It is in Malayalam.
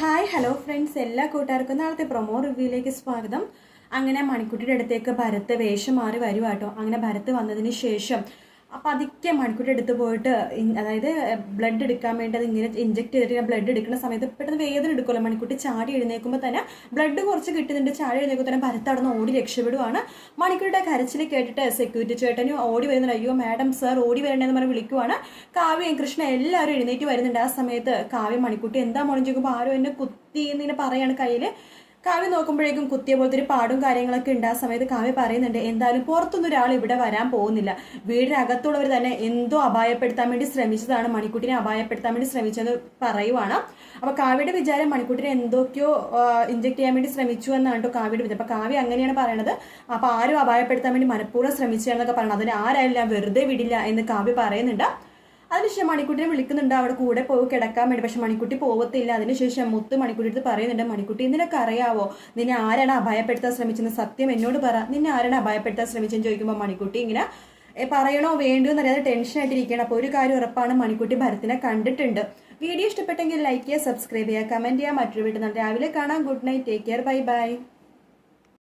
ഹായ് ഹലോ ഫ്രണ്ട്സ്, എല്ലാ കൂട്ടുകാർക്കും നാളത്തെ പ്രൊമോ റിവ്യൂയിലേക്ക് സ്വാഗതം. അങ്ങനെ മണിക്കുട്ടിയുടെ അടുത്തേക്ക് ഭരത് വേഷം മാറി വരുവാട്ടോ. അങ്ങനെ ഭരത് വന്നതിന് ശേഷം പതുക്കെ മണിക്കുട്ടിയുടെ അടുത്ത് പോയിട്ട് അതായത് ബ്ലഡ് എടുക്കാൻ വേണ്ടി അത് ഇങ്ങനെ ഇഞ്ചെക്ട് ചെയ്തിട്ട് ബ്ലഡ് എടുക്കുന്ന സമയത്ത് പെട്ടെന്ന് വേദന എടുക്കുമല്ലോ. മണിക്കുട്ടി ചാടി എഴുന്നേൽക്കുമ്പോൾ തന്നെ ബ്ലഡ് കുറച്ച് കിട്ടുന്നുണ്ട്. ചാടി എഴുന്നേൽക്കുമ്പോൾ തന്നെ ഭരത് അവിടെ നിന്ന് ഓടി രക്ഷപ്പെടുവാണ്. മണിക്കുട്ടിയുടെ കരച്ചിൽ കേട്ടിട്ട് സെക്യൂരിറ്റി ചേട്ടനും ഓടി വരുന്നുണ്ട്. അയ്യോ മാഡം സാർ ഓടി വരണമെന്ന് പറഞ്ഞ് വിളിക്കുവാണ്. കാവ്യയും കൃഷ്ണ എല്ലാവരും എഴുന്നേറ്റ് വരുന്നുണ്ട്. ആ സമയത്ത് കാവ്യ മണിക്കുട്ടി എന്താ മോളിൽ ചോദിക്കുമ്പോൾ ആരോ എന്നെ കുത്തി എന്നിങ്ങനെ പറയാണ് കയ്യിൽ. കാവ്യ നോക്കുമ്പോഴേക്കും കുത്തിയ പോലത്തെ ഒരു പാടും കാര്യങ്ങളൊക്കെ ഉണ്ട്. ആ സമയത്ത് കാവ്യ പറയുന്നുണ്ട്, എന്തായാലും പുറത്തൊന്നും ഒരാൾ ഇവിടെ വരാൻ പോകുന്നില്ല. വീടിനകത്തുള്ളവർ തന്നെ എന്തോ അപായപ്പെടുത്താൻ വേണ്ടി ശ്രമിച്ചതാണ്, മണിക്കുട്ടിനെ അപായപ്പെടുത്താൻ വേണ്ടി ശ്രമിച്ചെന്ന് പറയുവാണ്. അപ്പൊ കാവ്യയുടെ വിചാരം മണിക്കുട്ടിനെ എന്തൊക്കെയോ ഇഞ്ചെക്ട് ചെയ്യാൻ വേണ്ടി ശ്രമിച്ചു എന്നാണ് കേട്ടോ കാവ്യയുടെ വിചാരം. അപ്പൊ കാവ്യ അങ്ങനെയാണ് പറയണത്. അപ്പൊ ആരും അപായപ്പെടുത്താൻ വേണ്ടി മനഃപൂർവ്വം ശ്രമിച്ചതാണെന്നൊക്കെ പറയണം. അതിന് ആരായാലും ഞാൻ വെറുതെ വിടില്ല എന്ന് കാവ്യ പറയുന്നുണ്ട്. അതിനുശേഷം മണിക്കുട്ടിനെ വിളിക്കുന്നുണ്ട് അവിടെ കൂടെ പോയി കിടക്കാൻ വേണ്ടി. പക്ഷെ മണിക്കുട്ടി പോകത്തില്ല. അതിനുശേഷം മുത്ത് മണിക്കുട്ടി പറയുന്നുണ്ട്, മണിക്കുട്ടി നിനക്ക് അറിയാവോ നിന്നെ ആരാണ് അപായപ്പെടുത്താൻ ശ്രമിച്ചെന്ന്? സത്യം എന്നോട് പറ, നിന്നെ ആരാണ് അപായപ്പെടുത്താൻ ശ്രമിച്ചെന്ന് ചോദിക്കുമ്പോൾ മണിക്കുട്ടി ഇങ്ങനെ പറയണോ വേണ്ടോ എന്നറിയാതെ ടെൻഷനായിട്ടിരിക്കുകയാണ്. അപ്പോൾ ഒരു കാര്യം ഉറപ്പാണ്, മണിക്കുട്ടി ഭരത്തിനെ കണ്ടിട്ടുണ്ട്. വീഡിയോ ഇഷ്ടപ്പെട്ടെങ്കിൽ ലൈക്ക് ചെയ്യുക, സബ്സ്ക്രൈബ് ചെയ്യുക, കമൻറ്റ് ചെയ്യുക. മറ്റൊരു വീട്ടിൽ നിന്ന് രാവിലെ കാണാം. Good night, take care, bye bye.